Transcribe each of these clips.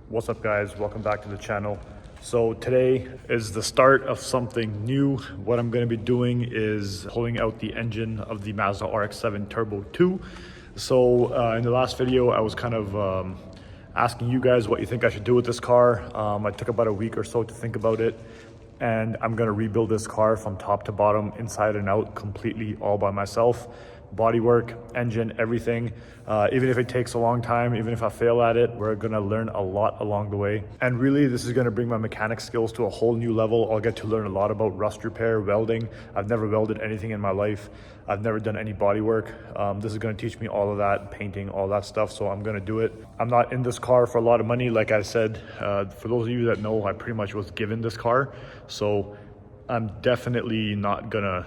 What's up guys, welcome back to the channel. So today is the start of something new. What I'm going to be doing is pulling out the engine of the Mazda RX-7 Turbo 2. So in the last video I was kind of asking you guys what you think I should do with this car. I took about a week or so to think about it, and I'm going to rebuild this car from top to bottom, inside and out, completely all by myself. Bodywork, engine, everything. Even if it takes a long time, even if I fail at it, we're gonna learn a lot along the way. And really, this is gonna bring my mechanic skills to a whole new level. I'll get to learn a lot about rust repair, welding. I've never welded anything in my life. I've never done any bodywork. This is gonna teach me all of that, painting, all that stuff, so I'm gonna do it. I'm not in this car for a lot of money. Like I said, for those of you that know, I pretty much was given this car. So I'm definitely not gonna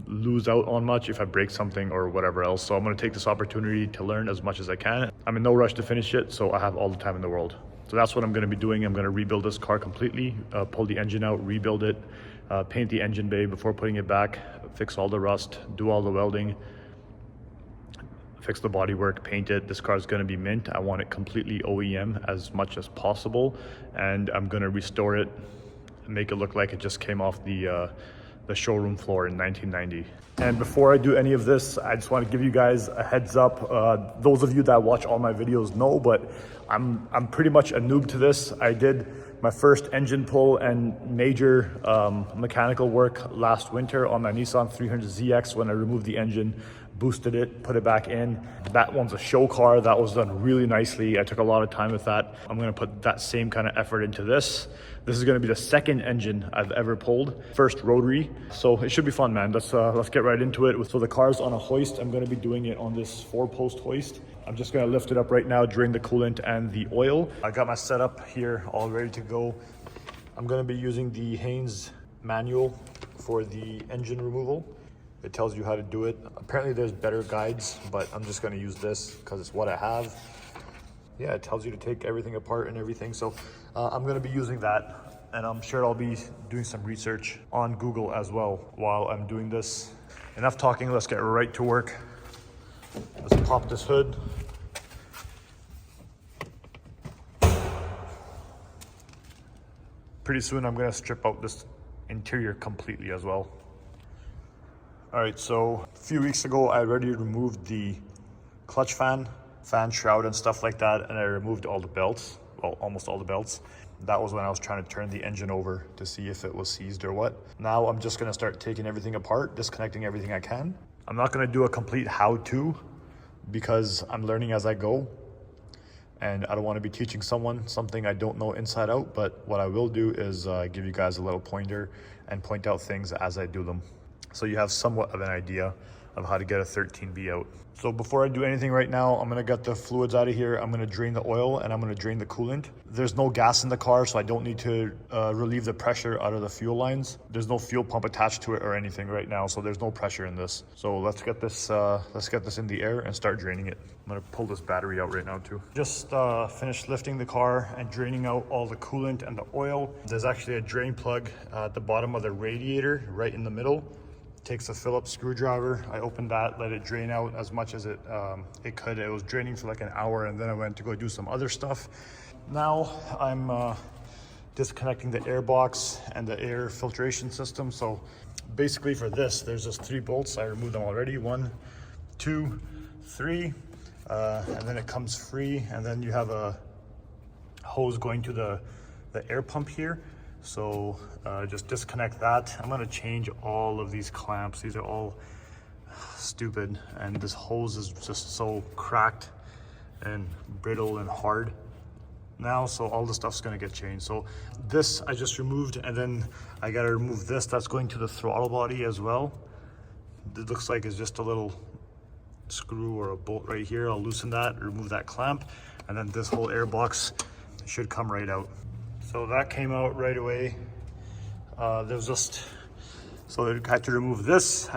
lose out on much if I break something or whatever else. So I'm going to take this opportunity to learn as much as I can. I'm in no rush to finish it, so I have all the time in the world. So that's what I'm going to be doing. I'm going to rebuild this car completely, pull the engine out, rebuild it, paint the engine bay before putting it back, fix all the rust, do all the welding, fix the bodywork, paint it. This car is going to be mint. I want it completely OEM as much as possible, and I'm going to restore it and make it look like it just came off the showroom floor in 1990. And before I do any of this, I just want to give you guys a heads up. Those of you that watch all my videos know, but I'm pretty much a noob to this. I did my first engine pull and major mechanical work last winter on my Nissan 300ZX when I removed the engine, boosted it, put it back in. That one's a show car. That was done really nicely. I took a lot of time with that. I'm going to put that same kind of effort into this. This is going to be the second engine I've ever pulled. First rotary. So it should be fun, man. Let's get right into it. So the car's on a hoist. I'm going to be doing it on this 4-post hoist. I'm just going to lift it up right now, drain the coolant and the oil. I got my setup here all ready to go. I'm going to be using the Haynes manual for the engine removal. It tells you how to do it. Apparently there's better guides, but I'm just going to use this because it's what I have. Yeah, it tells you to take everything apart and everything. So I'm going to be using that, and I'm sure I'll be doing some research on Google as well while I'm doing this. Enough talking, let's get right to work. Let's pop this hood. Pretty soon I'm going to strip out this interior completely as well. All right, so a few weeks ago I already removed the clutch fan shroud and stuff like that, and I removed all the belts, well, almost all the belts. That was when I was trying to turn the engine over to see if it was seized or what. Now I'm just gonna start taking everything apart, disconnecting everything I can. I'm not gonna do a complete how-to because I'm learning as I go, and I don't want to be teaching someone something I don't know inside out, but what I will do is give you guys a little pointer and point out things as I do them, so you have somewhat of an idea of how to get a 13B out. So before I do anything right now, I'm gonna get the fluids out of here. I'm gonna drain the oil and I'm gonna drain the coolant. There's no gas in the car, so I don't need to relieve the pressure out of the fuel lines. There's no fuel pump attached to it or anything right now, so there's no pressure in this. So let's get this in the air and start draining it. I'm gonna pull this battery out right now too. Just finished lifting the car and draining out all the coolant and the oil. There's actually a drain plug at the bottom of the radiator, right in the middle. Takes a Phillips screwdriver. I opened that, let it drain out as much as it could. It was draining for like an hour, and then I went to go do some other stuff. Now I'm disconnecting the air box and the air filtration system. So basically for this, there's just 3 bolts. I removed them already. 1, 2, 3, and then it comes free. And then you have a hose going to the air pump here. So just disconnect that. I'm gonna change all of these clamps. These are all stupid, and this hose is just so cracked and brittle and hard now, so all the stuff's gonna get changed. So this I just removed, and then I gotta remove this. That's going to the throttle body as well. It looks like it's just a little screw or a bolt right here. I'll loosen that, remove that clamp, and then this whole air box should come right out. So that came out right away. There's just, so I had to remove this,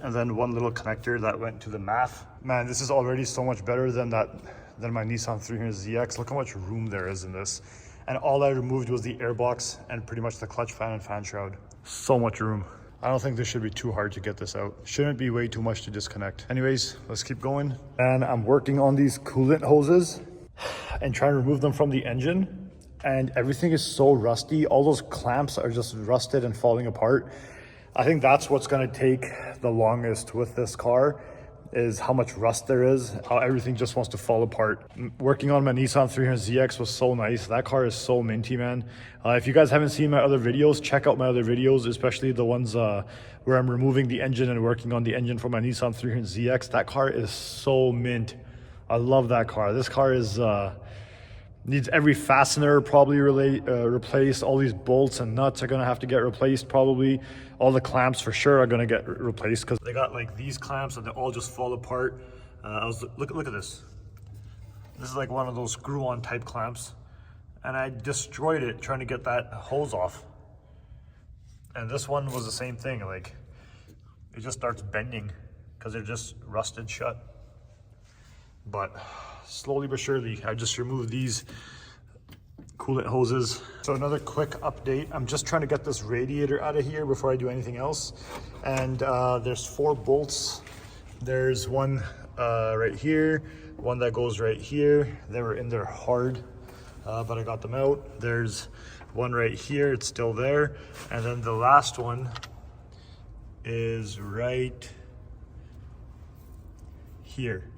and then one little connector that went to the MAF. Man, this is already so much better than my Nissan 300ZX. Look how much room there is in this. And all I removed was the air box and pretty much the clutch fan and fan shroud. So much room. I don't think this should be too hard to get this out. Shouldn't be way too much to disconnect. Anyways, let's keep going. And I'm working on these coolant hoses. and trying to remove them from the engine, and everything is so rusty. All those clamps are just rusted and falling apart. I think that's what's going to take the longest with this car, is how much rust there is, how everything just wants to fall apart. Working on my Nissan 300ZX was so nice. That car is so minty, man. If you guys haven't seen my other videos, check out my other videos, especially the ones where I'm removing the engine and working on the engine for my Nissan 300ZX. That car is so mint. I love that car. This car is needs every fastener probably replaced. All these bolts and nuts are gonna have to get replaced probably. All the clamps for sure are gonna get replaced because they got like these clamps and they all just fall apart. Look at this. This is like one of those screw-on type clamps, and I destroyed it trying to get that hose off. And this one was the same thing. Like, it just starts bending because they're just rusted shut. But slowly but surely, I just removed these coolant hoses. So another quick update. I'm just trying to get this radiator out of here before I do anything else. And there's 4 bolts. There's one right here, one that goes right here. They were in there hard, but I got them out. There's one right here, it's still there. And then the last one is right here.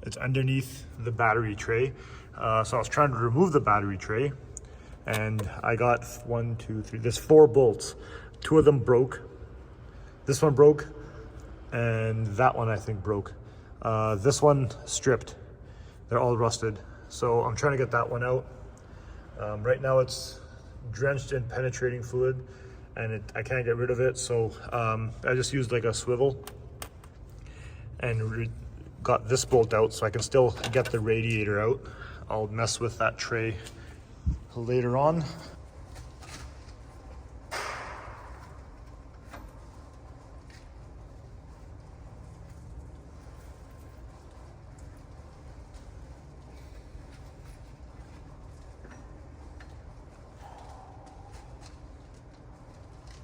It's underneath the battery tray. So I was trying to remove the battery tray, and I got 1, 2, 3, there's 4 bolts. 2 of them broke. This one broke, and that one I think broke. This one stripped. They're all rusted. So I'm trying to get that one out. Right now it's drenched in penetrating fluid, and I can't get rid of it. So I just used like a swivel and got this bolt out so I can still get the radiator out. I'll mess with that tray later on.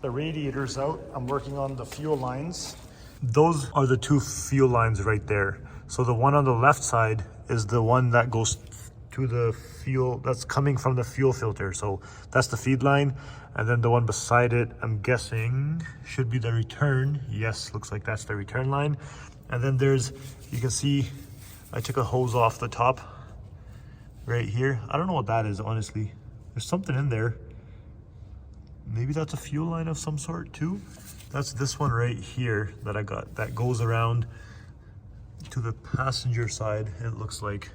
The radiator's out. I'm working on the fuel lines. Those are the 2 fuel lines right there. So the one on the left side is the one that goes to the fuel that's coming from the fuel filter. So that's the feed line. And then the one beside it, I'm guessing, should be the return. Yes, looks like that's the return line. And then there's, you can see, I took a hose off the top right here. I don't know what that is, honestly. There's something in there. Maybe that's a fuel line of some sort too. That's this one right here that I got, that goes around to the passenger side, it looks like.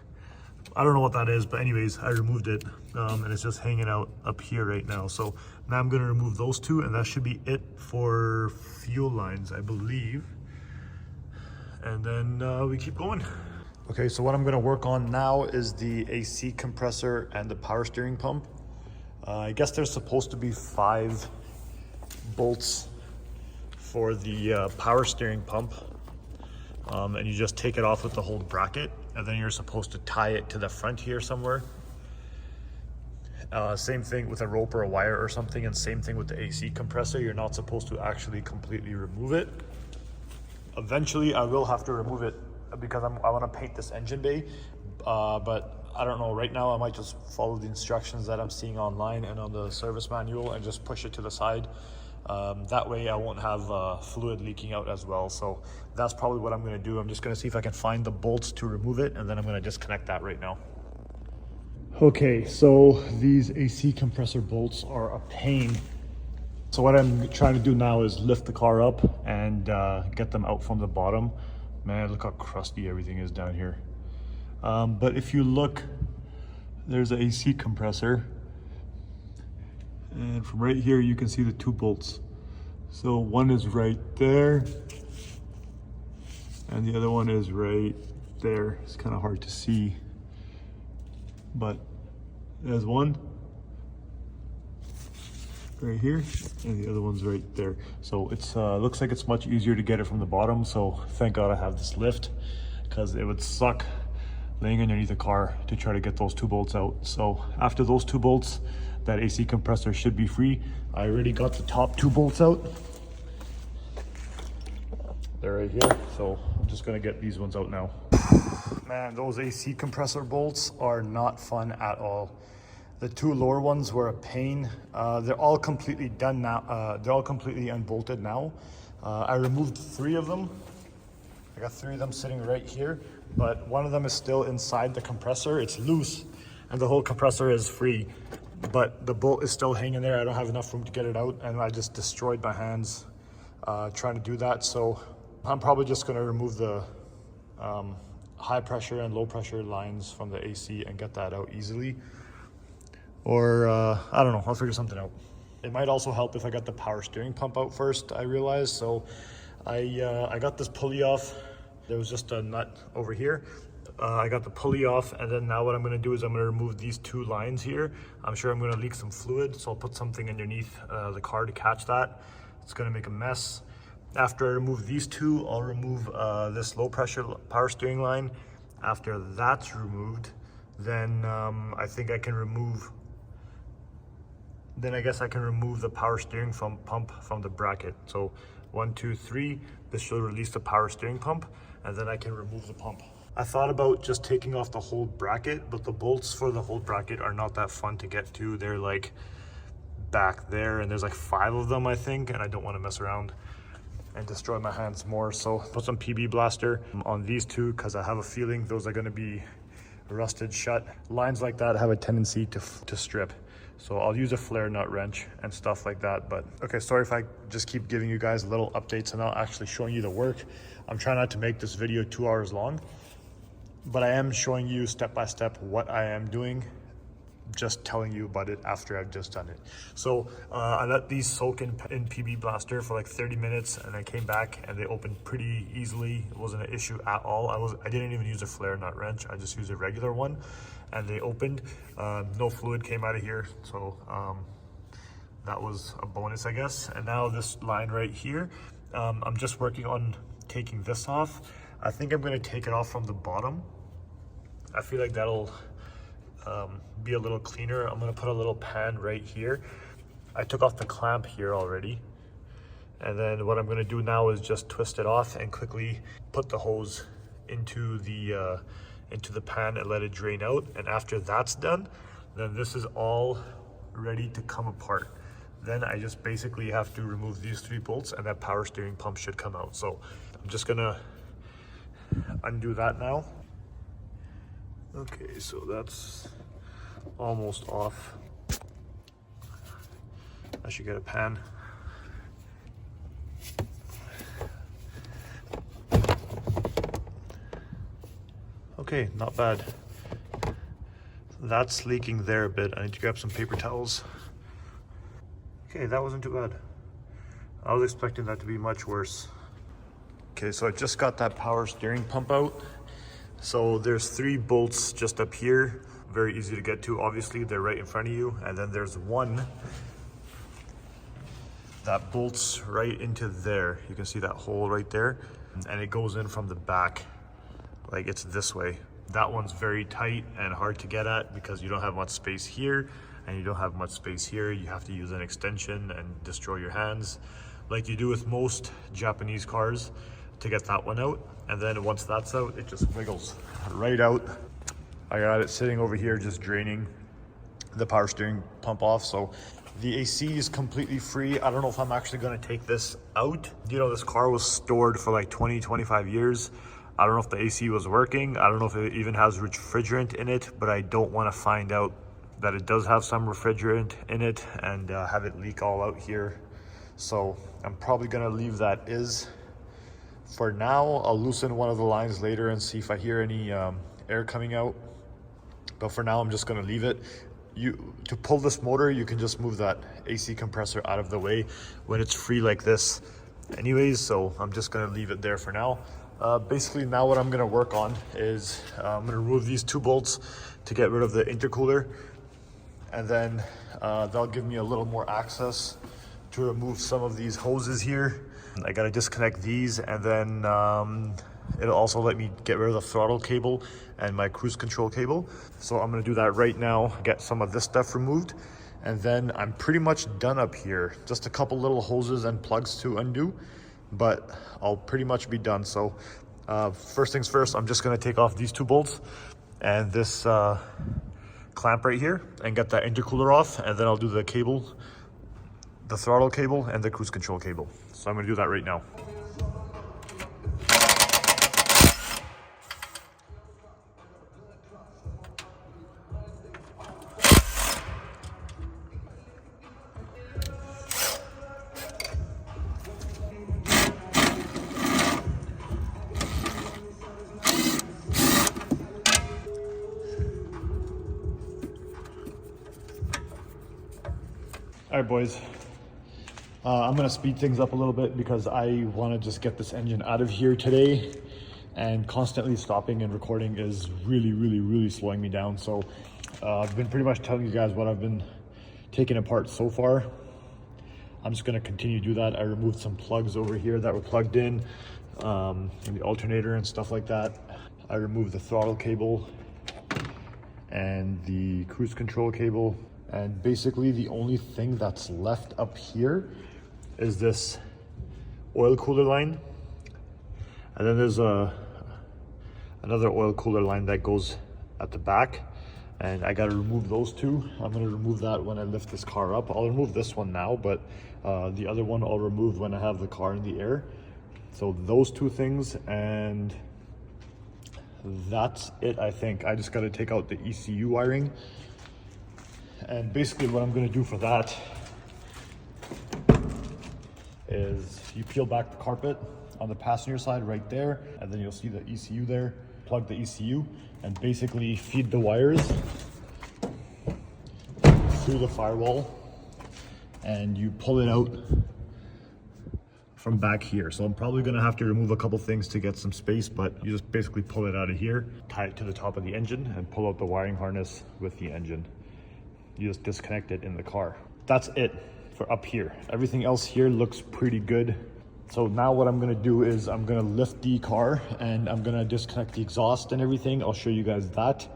I don't know what that is, but anyways, I removed it, and it's just hanging out up here right now. So now I'm gonna remove those 2, and that should be it for fuel lines, I believe. And then we keep going. Okay, so what I'm gonna work on now is the AC compressor and the power steering pump. I guess there's supposed to be 5 bolts for the power steering pump, and you just take it off with the whole bracket, and then you're supposed to tie it to the front here somewhere. Same thing with a rope or a wire or something, and same thing with the AC compressor. You're not supposed to actually completely remove it. Eventually I will have to remove it because I want to paint this engine bay, but I don't know, right now I might just follow the instructions that I'm seeing online and on the service manual and just push it to the side. That way I won't have fluid leaking out as well. So that's probably what I'm going to do. I'm just going to see if I can find the bolts to remove it, and then I'm going to disconnect that right now. Okay, so these AC compressor bolts are a pain. So what I'm trying to do now is lift the car up and get them out from the bottom. Man, look how crusty everything is down here. But if you look, there's an AC compressor. And from right here, you can see the 2 bolts. So one is right there, and the other one is right there. It's kind of hard to see, but there's one right here, and the other one's right there. So it's looks like it's much easier to get it from the bottom. So thank God I have this lift, because it would suck laying underneath the car to try to get those 2 bolts out. So after those 2 bolts, that AC compressor should be free. I already got the top 2 bolts out. They're right here. So I'm just gonna get these ones out now. Man, those AC compressor bolts are not fun at all. The two lower ones were a pain. They're all completely done now. They're all completely unbolted now. I removed 3 of them. I got 3 of them sitting right here, but one of them is still inside the compressor. It's loose and the whole compressor is free, but the bolt is still hanging there. I don't have enough room to get it out, and I just destroyed my hands trying to do that. So I'm probably just gonna remove the high pressure and low pressure lines from the AC and get that out easily. Or I don't know, I'll figure something out. It might also help if I got the power steering pump out first, I realized. So I got this pulley off. There was just a nut over here. I got the pulley off, and then now what I'm gonna do is I'm gonna remove these 2 lines here. I'm sure I'm gonna leak some fluid, so I'll put something underneath the car to catch that. It's gonna make a mess. After I remove these 2, I'll remove this low pressure power steering line. After that's removed, then I think I can remove, then I guess I can remove the power steering pump from the bracket. So 1, 2, 3, this should release the power steering pump, and then I can remove the pump. I thought about just taking off the whole bracket, but the bolts for the whole bracket are not that fun to get to. They're like back there, and there's like 5 of them, I think, and I don't want to mess around and destroy my hands more. So put some PB Blaster on these 2, because I have a feeling those are going to be rusted shut. Lines like that have a tendency to strip. So I'll use a flare nut wrench and stuff like that. But okay, sorry if I just keep giving you guys little updates and not actually showing you the work. I'm trying not to make this video 2 hours long, but I am showing you step by step what I am doing, just telling you about it after I've just done it. So I let these soak in PB Blaster for like 30 minutes, and I came back and they opened pretty easily. It wasn't an issue at all. I didn't even use a flare nut wrench. I just used a regular one, and they opened. No fluid came out of here, so that was a bonus, I guess. And now this line right here, I'm just working on taking this off. I think I'm gonna take it off from the bottom. I feel like that'll be a little cleaner. I'm gonna put a little pan right here. I took off the clamp here already, and then what I'm gonna do now is just twist it off and quickly put the hose into the pan and let it drain out. And after that's done, then this is all ready to come apart. Then I just basically have to remove these 3 bolts, and that power steering pump should come out. So I'm just gonna undo that now. Okay, so that's almost off. I should get a pan. Okay, not bad. That's leaking there a bit. I need to grab some paper towels. Okay, that wasn't too bad. I was expecting that to be much worse. Okay, so I just got that power steering pump out. So there's 3 bolts just up here, very easy to get to. Obviously, they're right in front of you. And then there's one that bolts right into there. You can see that hole right there. And it goes in from the back, like it's this way. That one's very tight and hard to get at because you don't have much space here and you don't have much space here. You have to use an extension and destroy your hands like you do with most Japanese cars to get that one out. And then once that's out, it just wiggles right out. I got it sitting over here just draining the power steering pump off. So the AC is completely free. I don't know if I'm actually gonna take this out. You know, this car was stored for like 20, 25 years. I don't know if the AC was working. I don't know if it even has refrigerant in it, but I don't wanna find out that it does have some refrigerant in it and have it leak all out here. So I'm probably gonna leave that is. For now, I'll loosen one of the lines later and see if I hear any air coming out. But for now, I'm just gonna leave it. To pull this motor, you can just move that AC compressor out of the way when it's free like this anyways. So I'm just gonna leave it there for now. Basically now what I'm gonna work on is I'm gonna remove these 2 bolts to get rid of the intercooler. And then that'll give me a little more access to remove some of these hoses here. I gotta disconnect these, and then it'll also let me get rid of the throttle cable and my cruise control cable. So I'm gonna do that right now, get some of this stuff removed, and then I'm pretty much done up here. Just a couple little hoses and plugs to undo, but I'll pretty much be done. So First things first, I'm just gonna take off these two bolts and this clamp right here and get that intercooler off, and then I'll do the cable, the throttle cable and the cruise control cable. So I'm gonna do that right now. All right, boys. I'm gonna speed things up a little bit because I want to just get this engine out of here today, and constantly stopping and recording is really slowing me down. So I've been pretty much telling you guys what I've been taking apart so far. I'm just gonna continue to do that. I removed some plugs over here that were plugged in the alternator and stuff like that. I removed the throttle cable and the cruise control cable. And basically the only thing that's left up here is this oil cooler line. And then there's another oil cooler line that goes at the back. And I gotta remove those two. I'm gonna remove that when I lift this car up. I'll remove this one now, but the other one I'll remove when I have the car in the air. So those two things, and that's it, I think. I just gotta take out the ECU wiring. And basically what I'm gonna do for that is you peel back the carpet on the passenger side right there, and then you'll see the ECU there. Plug the ECU and basically feed the wires through the firewall, and you pull it out from back here. So I'm probably gonna have to remove a couple things to get some space, but you just basically pull it out of here, tie it to the top of the engine, and pull out the wiring harness with the engine. You just disconnect it in the car. That's it for up here. Everything else here looks pretty good. So now what I'm gonna do is I'm gonna lift the car and I'm gonna disconnect the exhaust and everything. I'll show you guys that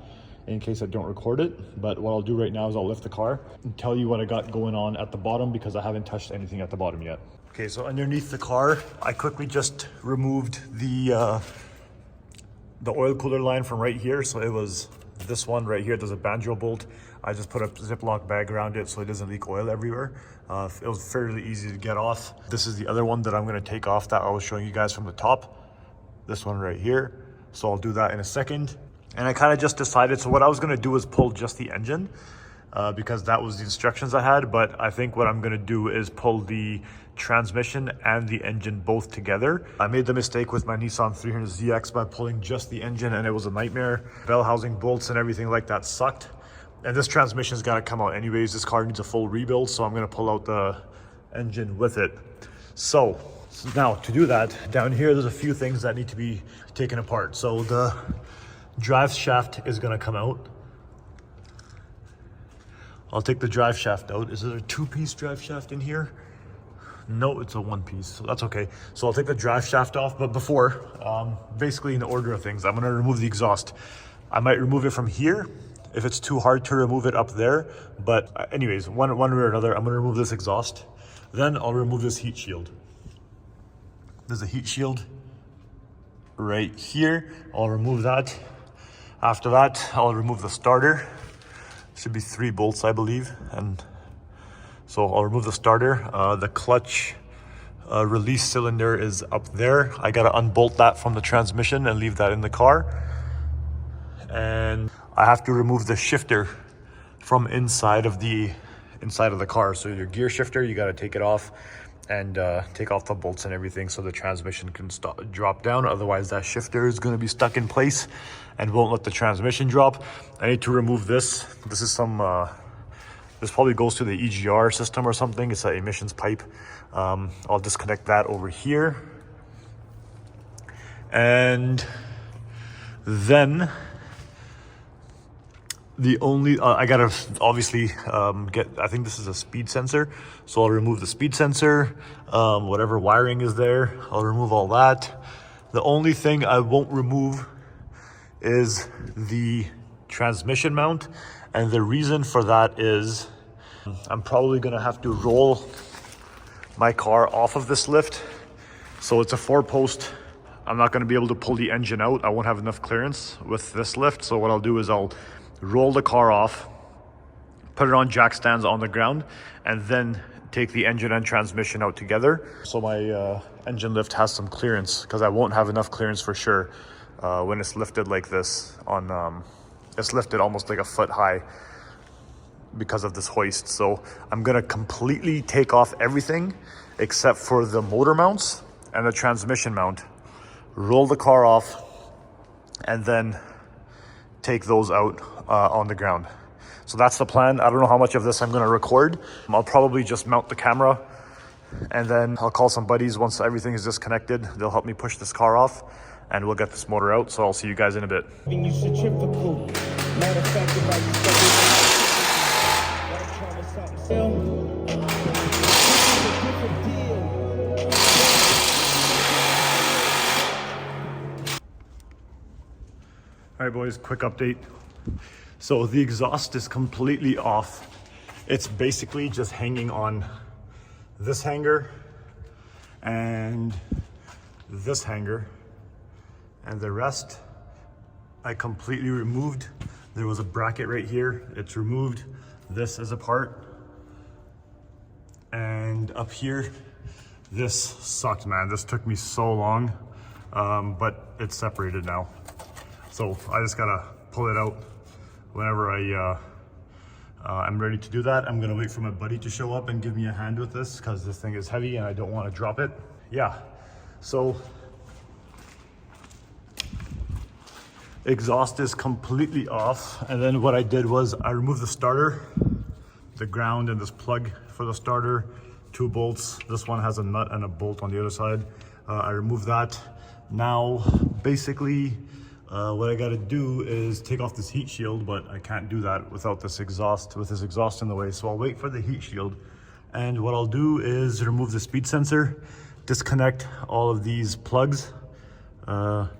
in case I don't record it. But what I'll do right now is I'll lift the car and tell you what I got going on at the bottom, because I haven't touched anything at the bottom yet. Okay, so underneath the car, I quickly just removed the oil cooler line from right here. So it was this one right here. There's a banjo bolt. I just put a Ziploc bag around it so it doesn't leak oil everywhere. It was fairly easy to get off. This is the other one that I'm gonna take off that I was showing you guys from the top. This one right here. So I'll do that in a second. And I kind of just decided, so what I was gonna do is pull just the engine because that was the instructions I had. But I think what I'm gonna do is pull the transmission and the engine both together. I made the mistake with my Nissan 300ZX by pulling just the engine, and it was a nightmare. Bell housing bolts and everything like that sucked. And this transmission's got to come out anyways. This car needs a full rebuild, so I'm going to pull out the engine with it. So now to do that, down here there's a few things that need to be taken apart. So the drive shaft is going to come out. I'll take the drive shaft out. Is there a two-piece drive shaft in here? No, it's a one-piece, so that's okay. So I'll take the drive shaft off, but before, basically in the order of things, I'm going to remove the exhaust. I might remove it from here if it's too hard to remove it up there. But anyways, one way or another, I'm gonna remove this exhaust. Then I'll remove this heat shield. There's a heat shield right here. I'll remove that. After that, I'll remove the starter. Should be 3 bolts, I believe. And so I'll remove the starter. The clutch release cylinder is up there. I gotta unbolt that from the transmission and leave that in the car. And I have to remove the shifter from inside of the car. So your gear shifter, you got to take it off and take off the bolts and everything so the transmission can drop down. Otherwise that shifter is going to be stuck in place and won't let the transmission drop. I need to remove this. This is some this probably goes to the EGR system or something. It's an emissions pipe. I'll disconnect that over here, and then the only, I gotta obviously get, I think this is a speed sensor. So I'll remove the speed sensor, whatever wiring is there, I'll remove all that. The only thing I won't remove is the transmission mount. And the reason for that is I'm probably gonna have to roll my car off of this lift. So it's a 4-post I'm not going to be able to pull the engine out. I won't have enough clearance with this lift. So what I'll do is I'll roll the car off, put it on jack stands on the ground, and then take the engine and transmission out together. So my engine lift has some clearance, because I won't have enough clearance for sure when it's lifted like this. It's lifted almost like a foot high because of this hoist. So I'm gonna completely take off everything except for the motor mounts and the transmission mount, roll the car off, and then take those out on the ground. So that's the plan. I don't know how much of this I'm gonna record. I'll probably just mount the camera, and then I'll call some buddies once everything is disconnected. They'll help me push this car off, and we'll get this motor out. So I'll see you guys in a bit. All right, boys, quick update. So the exhaust is completely off. It's basically just hanging on this hanger and this hanger, and the rest I completely removed. There was a bracket right here, it's removed. This is apart. And up here, this sucked, man. This took me so long, but it's separated now. So I just gotta pull it out whenever I'm ready to do that. I'm gonna wait for my buddy to show up and give me a hand with this, because this thing is heavy and I don't want to drop it. Yeah, so exhaust is completely off. And then what I did was I removed the starter, the ground, and this plug for the starter, 2 bolts. This one has a nut and a bolt on the other side. I removed that. Now, basically, what I gotta do is take off this heat shield, but I can't do that without this exhaust, with this exhaust in the way. So I'll wait for the heat shield. And what I'll do is remove the speed sensor, disconnect all of these plugs. Right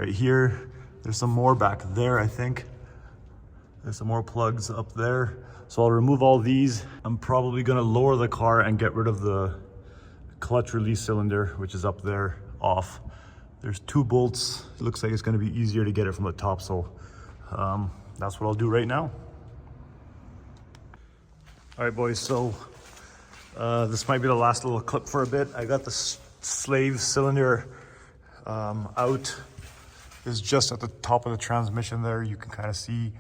here, there's some more back there, I think. There's some more plugs up there. So I'll remove all these. I'm probably gonna lower the car and get rid of the clutch release cylinder, which is up there, off. There's 2 bolts. It looks like it's gonna be easier to get it from the top, so that's what I'll do right now. All right, boys, so this might be the last little clip for a bit. I got the slave cylinder out. It's just at the top of the transmission there. You can kind of see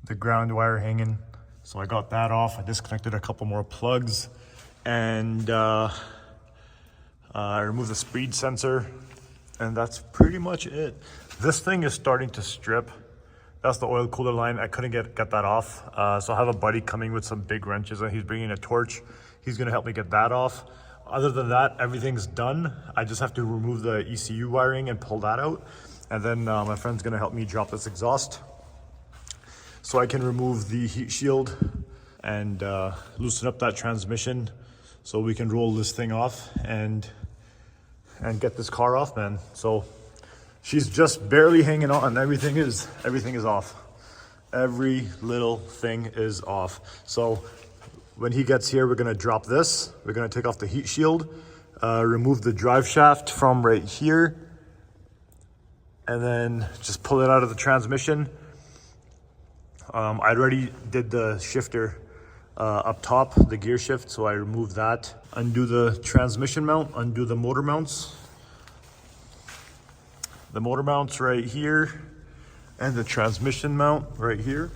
the ground wire hanging. So I got that off. I disconnected a couple more plugs, and I removed the speed sensor, and that's pretty much it. This thing is starting to strip. That's the oil cooler line. I couldn't get that off. So I have a buddy coming with some big wrenches, and he's bringing a torch. He's gonna help me get that off. Other than that, everything's done. I just have to remove the ECU wiring and pull that out. And then my friend's gonna help me drop this exhaust, so I can remove the heat shield and loosen up that transmission, so we can roll this thing off and get this car off, man. So she's just barely hanging on. Everything is off. Every little thing is off. So when he gets here, we're gonna drop this. We're gonna take off the heat shield, remove the drive shaft from right here, and then just pull it out of the transmission. I already did the shifter up top, the gear shift, so I removed that. Undo the transmission mount, undo the motor mounts. The motor mounts right here, and the transmission mount right here.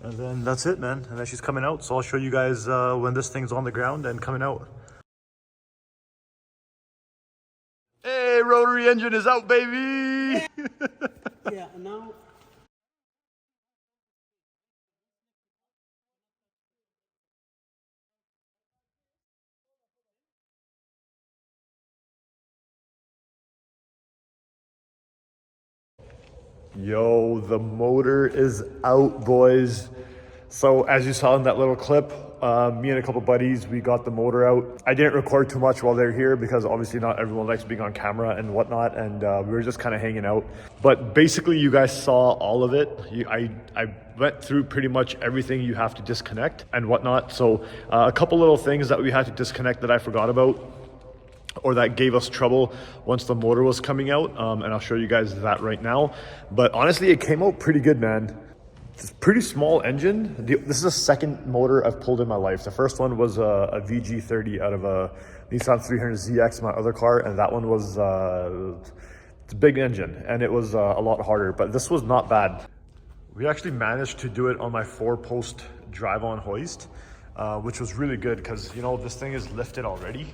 And then that's it, man. And then she's coming out, so I'll show you guys when this thing's on the ground and coming out. Hey, rotary engine is out, baby! Yeah, now. Yo, the motor is out, boys. So as you saw in that little clip, me and a couple buddies, we got the motor out. I didn't record too much while they're here, because obviously not everyone likes being on camera and whatnot, and we were just kind of hanging out. But basically, you guys saw all of it. I went through pretty much everything you have to disconnect and whatnot. So a couple little things that we had to disconnect that I forgot about. or that gave us trouble once the motor was coming out, and I'll show you guys that right now. But honestly, it came out pretty good, man. It's a pretty small engine. This is the second motor I've pulled in my life. The first one was a VG30 out of a Nissan 300ZX, my other car, and that one was it's a big engine, and it was a lot harder, but this was not bad. We actually managed to do it on my 4-post drive-on hoist, which was really good because, you know, this thing is lifted already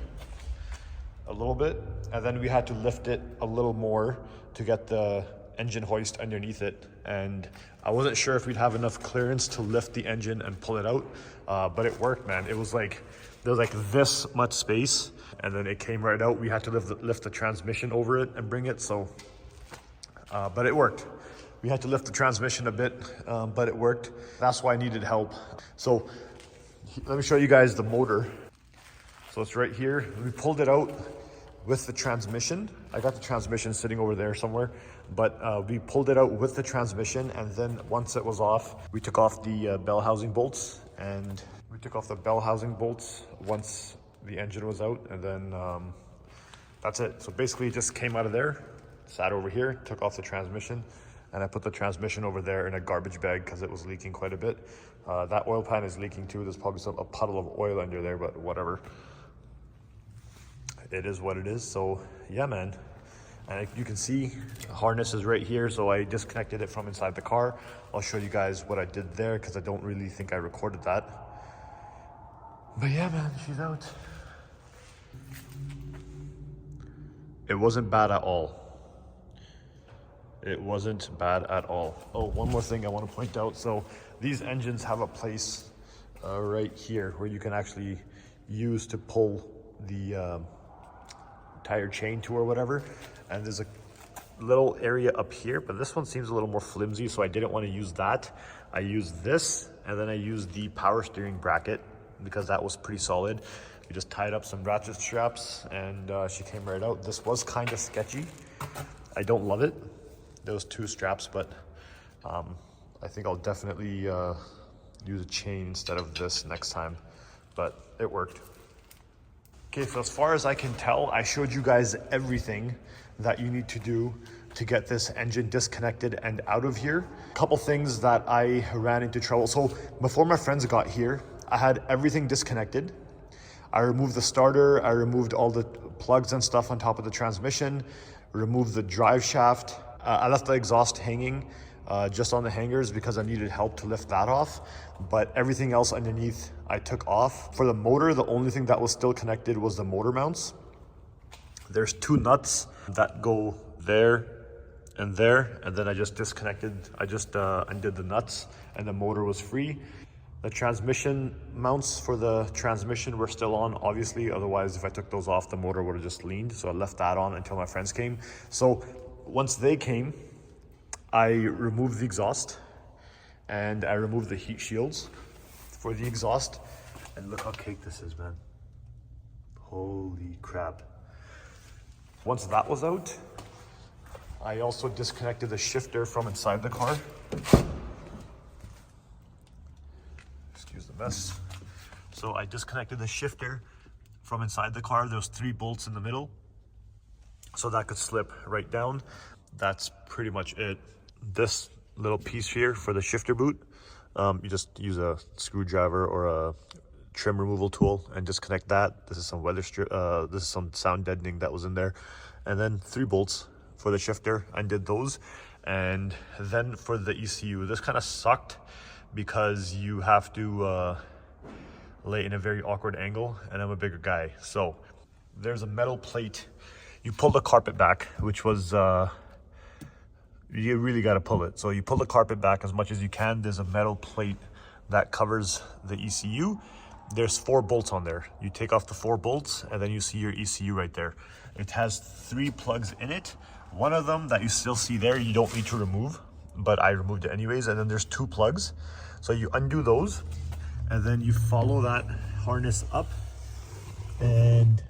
a little bit, and then we had to lift it a little more to get the engine hoist underneath it, and I wasn't sure if we'd have enough clearance to lift the engine and pull it out, but it worked, man. It was like there was like this much space, and then it came right out. We had to lift the transmission over it and bring it, so but it worked. We had to lift the transmission a bit, but it worked. That's why I needed help. So let me show you guys the motor. So it's right here. We pulled it out with the transmission. I got the transmission sitting over there somewhere, but we pulled it out with the transmission, and then once it was off, we took off the bell housing bolts, and we took off the bell housing bolts once the engine was out, and then that's it. So basically it just came out of there, sat over here, took off the transmission, and I put the transmission over there in a garbage bag because it was leaking quite a bit. That oil pan is leaking too. There's probably a puddle of oil under there, but whatever. It is what it is. So yeah, man. And you can see the harness is right here, so I disconnected it from inside the car. I'll show you guys what I did there because I don't really think I recorded that. But yeah, man, she's out. It wasn't bad at all. It wasn't bad at all. Oh, one more thing I want to point out. So these engines have a place right here where you can actually use to pull the tire chain to or whatever, and there's a little area up here, but this one seems a little more flimsy, so I didn't want to use that. I used this, and then I used the power steering bracket because that was pretty solid. We just tied up some ratchet straps, and she came right out. This was kind of sketchy. I don't love it, those two straps, but I think I'll definitely use a chain instead of this next time, but it worked. Okay, so as far as I can tell, I showed you guys everything that you need to do to get this engine disconnected and out of here. A couple things that I ran into trouble. So before my friends got here, I had everything disconnected. I removed the starter, I removed all the plugs and stuff on top of the transmission, removed the drive shaft. I left the exhaust hanging just on the hangers because I needed help to lift that off, but everything else underneath I took off. For the motor, the only thing that was still connected was the motor mounts. There's two nuts that go there, and then I just disconnected. I just undid the nuts, and the motor was free. The transmission mounts for the transmission were still on, obviously. Otherwise, if I took those off, the motor would have just leaned. So I left that on until my friends came. So once they came, I removed the exhaust and I removed the heat shields for the exhaust. And look how caked this is, man. Holy crap. Once that was out, I also disconnected the shifter from inside the car. Excuse the mess. So I disconnected the shifter from inside the car. There's 3 bolts in the middle, so that could slip right down. That's pretty much it. This little piece here for the shifter boot, you just use a screwdriver or a trim removal tool and disconnect that. This is some weather strip, this is some sound deadening that was in there. And then 3 bolts for the shifter, I did those. And then for the ECU, this kind of sucked because you have to lay in a very awkward angle, and I'm a bigger guy. So there's a metal plate. You pull the carpet back, which was, you really got to pull it. So you pull the carpet back as much as you can. There's a metal plate that covers the ECU. There's 4 bolts on there. You take off the 4 bolts and then you see your ECU right there. It has 3 plugs in it. One of them that you still see there, you don't need to remove, but I removed it anyways. And then there's 2 plugs. So you undo those and then you follow that harness up, and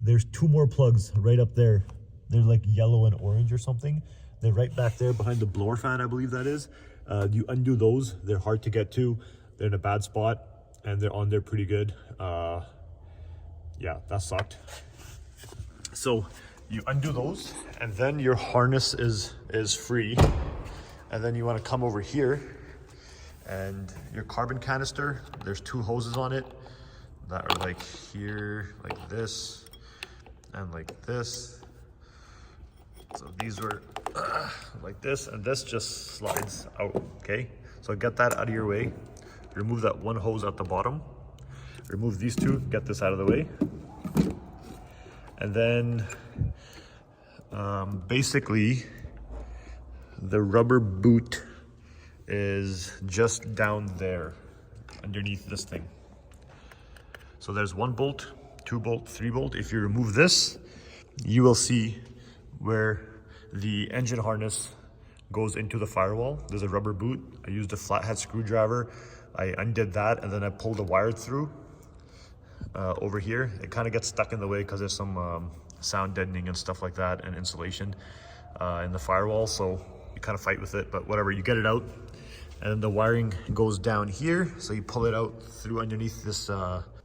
there's 2 more plugs right up there. They're like yellow and orange or something. They're right back there behind the blower fan, I believe that is. You undo those. They're hard to get to. They're in a bad spot, and they're on there pretty good. yeah, that sucked. So you undo those, and then your harness is free. And then you want to come over here, and your carbon canister, there's 2 hoses on it that are like here, like this, and like this. So these were like this, and this just slides out, okay? So get that out of your way. Remove that 1 hose at the bottom. Remove these 2, get this out of the way. And then basically the rubber boot is just down there underneath this thing. So there's 1 bolt, 2 bolt, 3 bolt. If you remove this, you will see where the engine harness goes into the firewall. There's a rubber boot. I used a flathead screwdriver. I undid that, and then I pulled the wire through over here. It kind of gets stuck in the way because there's some sound deadening and stuff like that, and insulation in the firewall, so you kind of fight with it, but whatever, you get it out. And then the wiring goes down here, so you pull it out through underneath this,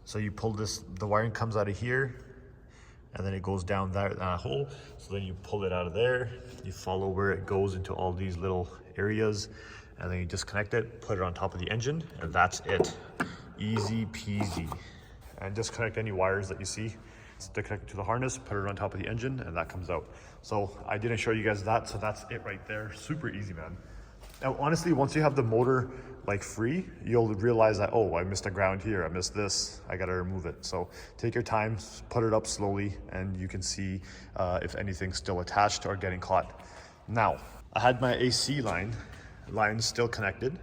so you pull this, the wiring comes out of here, and then it goes down that hole. So then you pull it out of there, you follow where it goes into all these little areas, and then you disconnect it, put it on top of the engine, and that's it. Easy peasy. And disconnect any wires that you see. Stick it to the harness, put it on top of the engine, and that comes out. So I didn't show you guys that, so that's it right there. Super easy, man. Now, honestly, once you have the motor like free, you'll realize that, oh, I missed a ground here, I missed this, I gotta remove it. So take your time, put it up slowly, and you can see if anything's still attached or getting caught. Now, I had my AC line still connected,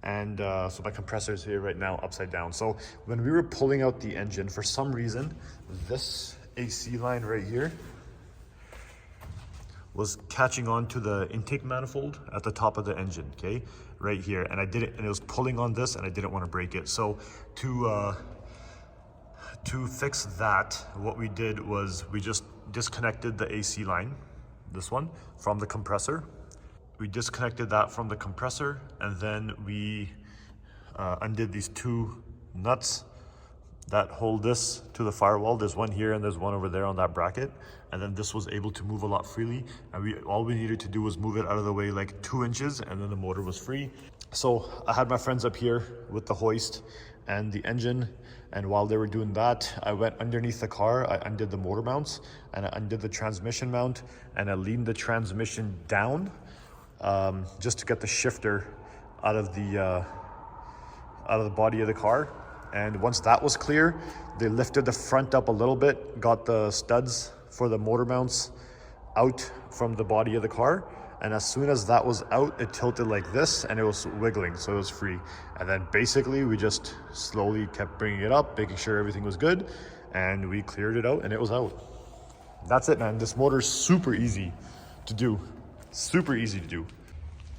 and so my compressor is here right now upside down. So when we were pulling out the engine, for some reason, this AC line right here was catching on to the intake manifold at the top of the engine, okay? Right here, and it was pulling on this, and I didn't want to break it. So to fix that, what we did was we just disconnected the AC line, this one, from the compressor. We disconnected that from the compressor, and then we undid these 2 nuts that hold this to the firewall. There's one here and there's one over there on that bracket, and then this was able to move a lot freely, and all we needed to do was move it out of the way like 2 inches, and then the motor was free. So I had my friends up here with the hoist and the engine, and while they were doing that, I went underneath the car, I undid the motor mounts, and I undid the transmission mount, and I leaned the transmission down just to get the shifter out of the body of the car. And once that was clear, they lifted the front up a little bit, got the studs for the motor mounts out from the body of the car. And as soon as that was out, it tilted like this, and it was wiggling, so it was free. And then basically we just slowly kept bringing it up, making sure everything was good, and we cleared it out, and it was out. That's it, man. This motor is super easy to do. Super easy to do.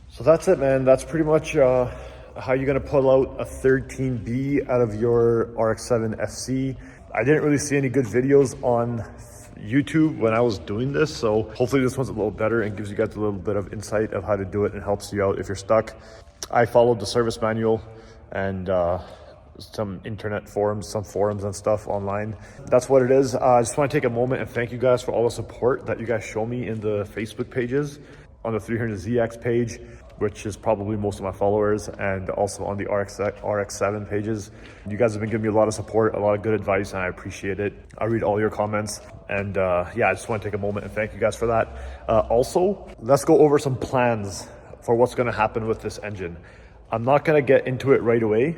So that's it, man. That's pretty much how you're gonna pull out a 13B out of your RX-7 FC. I didn't really see any good videos on YouTube when I was doing this, so hopefully this one's a little better and gives you guys a little bit of insight of how to do it and helps you out if you're stuck. I followed the service manual and some internet forums, some forums and stuff online. That's what it is. I just want to take a moment and thank you guys for all the support that you guys show me in the Facebook pages, on the 300ZX page, which is probably most of my followers, and also on the RX-7 pages. You guys have been giving me a lot of support, a lot of good advice, and I appreciate it. I read all your comments, and yeah, I just want to take a moment and thank you guys for that. Also, let's go over some plans for what's going to happen with this engine. I'm not going to get into it right away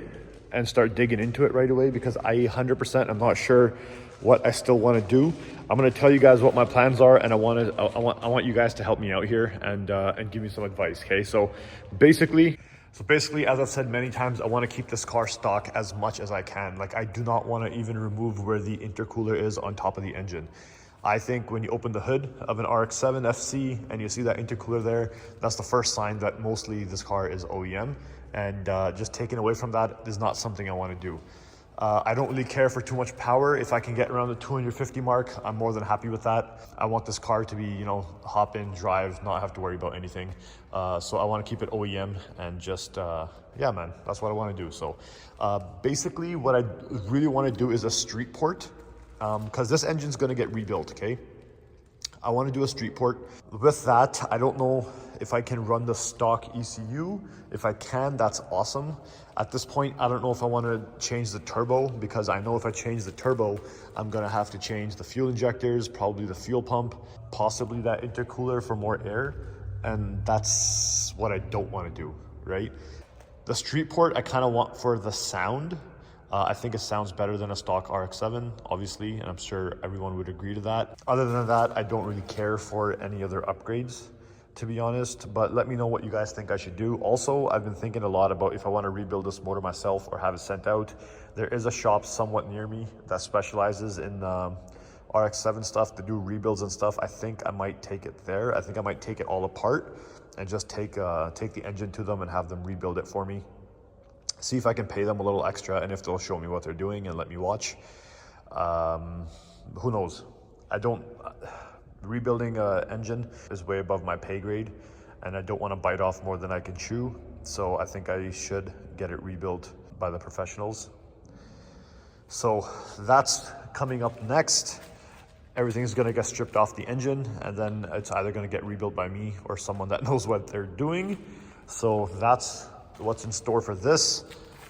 and start digging into it right away because I 100% I'm not sure what I still want to do. I'm going to tell you guys what my plans are, and I want you guys to help me out here and give me some advice. Okay, so basically, as I've said many times, I want to keep this car stock as much as I can. Like, I do not want to even remove where the intercooler is on top of the engine. I think when you open the hood of an RX-7 FC and you see that intercooler there, that's the first sign that mostly this car is OEM, and just taking away from that is not something I want to do. I don't really care for too much power. If I can get around the 250 mark, I'm more than happy with that. I want this car to be, you know, hop in, drive, not have to worry about anything. So I want to keep it OEM and just, yeah, man, that's what I want to do. So basically what I really want to do is a street port because this engine's gonna get rebuilt, okay? I wanna do a street port. With that, I don't know if I can run the stock ECU. If I can, that's awesome. At this point, I don't know if I wanna change the turbo, because I know if I change the turbo, I'm gonna have to change the fuel injectors, probably the fuel pump, possibly that intercooler for more air. And that's what I don't wanna do, right? The street port I kinda want for the sound. I think it sounds better than a stock RX-7, obviously, and I'm sure everyone would agree to that. Other than that, I don't really care for any other upgrades, to be honest, but let me know what you guys think I should do. Also, I've been thinking a lot about if I want to rebuild this motor myself or have it sent out. There is a shop somewhat near me that specializes in RX-7 stuff to do rebuilds and stuff. I think I might take it there. I think I might take it all apart and just take the engine to them and have them rebuild it for me. See if I can pay them a little extra and if they'll show me what they're doing and let me watch. Who knows? Rebuilding an engine is way above my pay grade, and I don't want to bite off more than I can chew. So I think I should get it rebuilt by the professionals. So that's coming up next. Everything's gonna get stripped off the engine, and then it's either gonna get rebuilt by me or someone that knows what they're doing. So that's what's in store for this.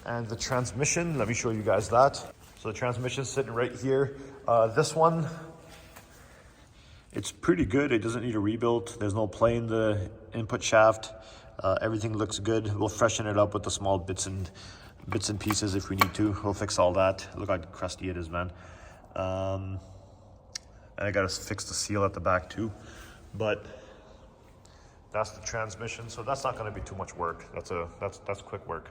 And the transmission, let me show you guys that. So the transmission's sitting right here. This one, it's pretty good. It doesn't need a rebuild. There's no play in the input shaft. Everything looks good. We'll freshen it up with the small bits and pieces if we need to. We'll fix all that. Look how crusty it is, man. And I gotta fix the seal at the back too. But that's the transmission, so that's not going to be too much work. That's quick work.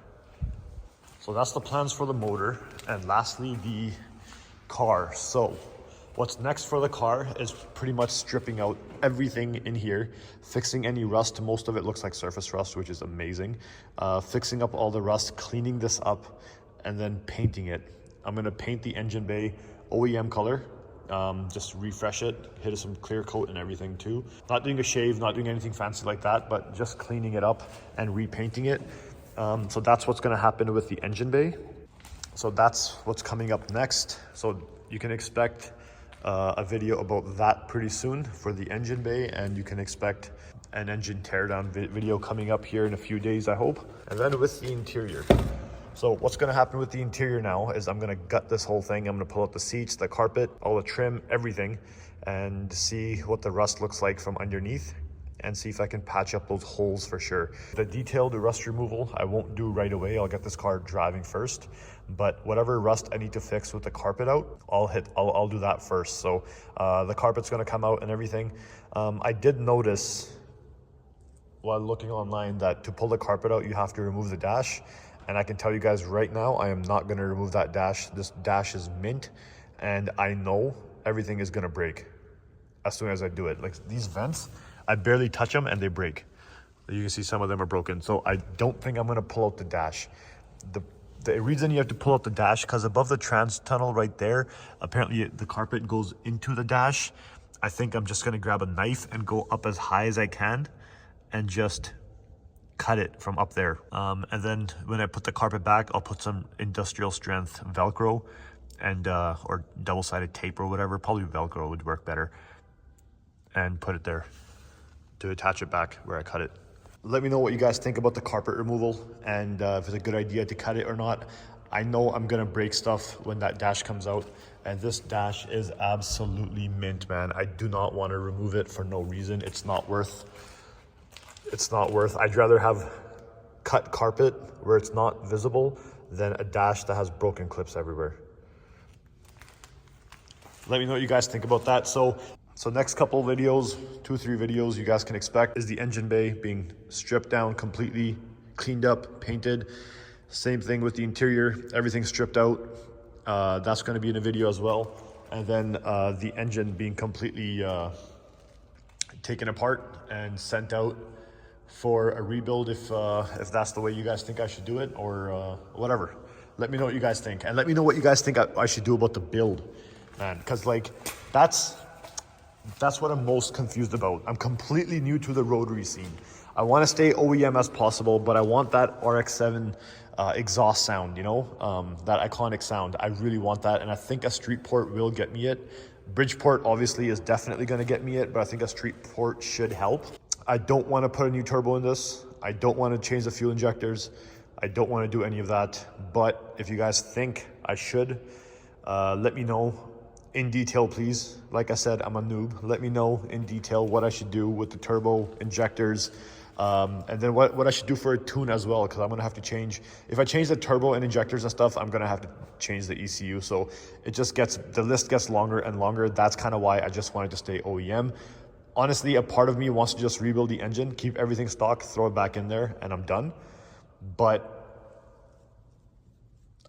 So that's the plans for the motor, and lastly the car. So what's next for the car is pretty much stripping out everything in here, fixing any rust. Most of it looks like surface rust, which is amazing. Fixing up all the rust, cleaning this up, and then painting it. I'm going to paint the engine bay OEM color. Just refresh it, hit it some clear coat and everything too. Not doing a shave, not doing anything fancy like that, but just cleaning it up and repainting it. So that's what's gonna happen with the engine bay. So that's what's coming up next. So you can expect a video about that pretty soon for the engine bay, and you can expect an engine teardown video coming up here in a few days, I hope. And then with the interior. So what's gonna happen with the interior now is I'm gonna gut this whole thing. I'm gonna pull out the seats, the carpet, all the trim, everything, and see what the rust looks like from underneath and see if I can patch up those holes for sure. The detailed rust removal I won't do right away. I'll get this car driving first, but whatever rust I need to fix with the carpet out, I'll do that first. So the carpet's gonna come out and everything. I did notice while looking online that to pull the carpet out, you have to remove the dash. And I can tell you guys right now, I am not gonna remove that dash. This dash is mint, and I know everything is gonna break as soon as I do it. Like these vents, I barely touch them and they break. You can see some of them are broken. So I don't think I'm gonna pull out the dash. The reason you have to pull out the dash, because above the trans tunnel right there, apparently the carpet goes into the dash. I think I'm just gonna grab a knife and go up as high as I can and just cut it from up there. And then when I put the carpet back, I'll put some industrial strength Velcro and or double-sided tape or whatever. Probably Velcro would work better, and put it there to attach it back where I cut it. Let me know what you guys think about the carpet removal and if it's a good idea to cut it or not. I know I'm gonna break stuff when that dash comes out, and this dash is absolutely mint, man. I do not want to remove it for no reason. It's not worth. I'd rather have cut carpet where it's not visible than a dash that has broken clips everywhere. Let me know what you guys think about that. So next couple of videos, 2-3 videos you guys can expect is the engine bay being stripped down completely, cleaned up, painted. Same thing with the interior, everything's stripped out. That's gonna be in a video as well. And then the engine being completely taken apart and sent out for a rebuild if that's the way you guys think I should do it, or whatever. Let me know what you guys think, and let me know what you guys think I should do about the build, man, because like that's what I'm most confused about. I'm completely new to the rotary scene. I want to stay OEM as possible, but I want that RX-7 exhaust sound, you know, that iconic sound. I really want that, and I think a street port will get me it. Bridgeport obviously is definitely going to get me it, but I think a street port should help. I don't want to put a new turbo in this. I don't want to change the fuel injectors. I don't want to do any of that. But if you guys think I should, let me know in detail, please. Like I said, I'm a noob. Let me know in detail what I should do with the turbo injectors, and then what I should do for a tune as well, because I'm going to have to change. If I change the turbo and injectors and stuff, I'm going to have to change the ECU. So it just gets, the list gets longer and longer. That's kind of why I just wanted to stay OEM. Honestly, a part of me wants to just rebuild the engine, keep everything stock, throw it back in there, and I'm done. But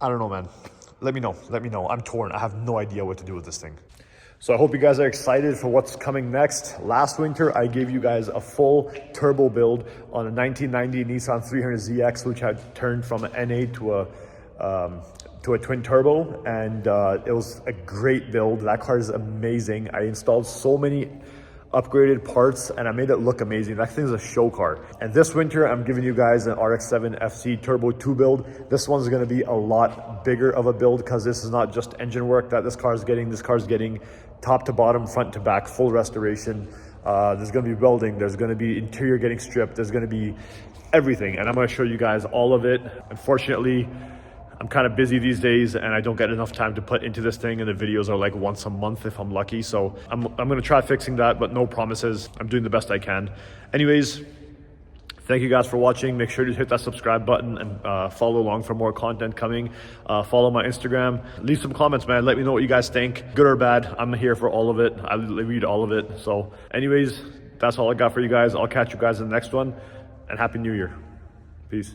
I don't know, man. Let me know. Let me know. I'm torn. I have no idea what to do with this thing. So I hope you guys are excited for what's coming next. Last winter, I gave you guys a full turbo build on a 1990 Nissan 300ZX, which had turned from an NA to a twin turbo, and it was a great build. That car is amazing. I installed so many upgraded parts and I made it look amazing. That thing is a show car. And this winter, I'm giving you guys an RX-7 FC Turbo 2 build. This one's gonna be a lot bigger of a build because this is not just engine work that this car is getting. This car is getting top to bottom, front to back, full restoration. There's gonna be welding, there's gonna be interior getting stripped, there's gonna be everything. And I'm gonna show you guys all of it. Unfortunately, I'm kind of busy these days and I don't get enough time to put into this thing, and the videos are like once a month if I'm lucky. So I'm gonna try fixing that, but no promises. I'm doing the best I can. Anyways, thank you guys for watching. Make sure to hit that subscribe button and follow along for more content coming. Follow my Instagram. Leave some comments, man. Let me know what you guys think, good or bad. I'm here for all of it. I read all of it. So anyways, that's all I got for you guys. I'll catch you guys in the next one, and Happy New Year. Peace.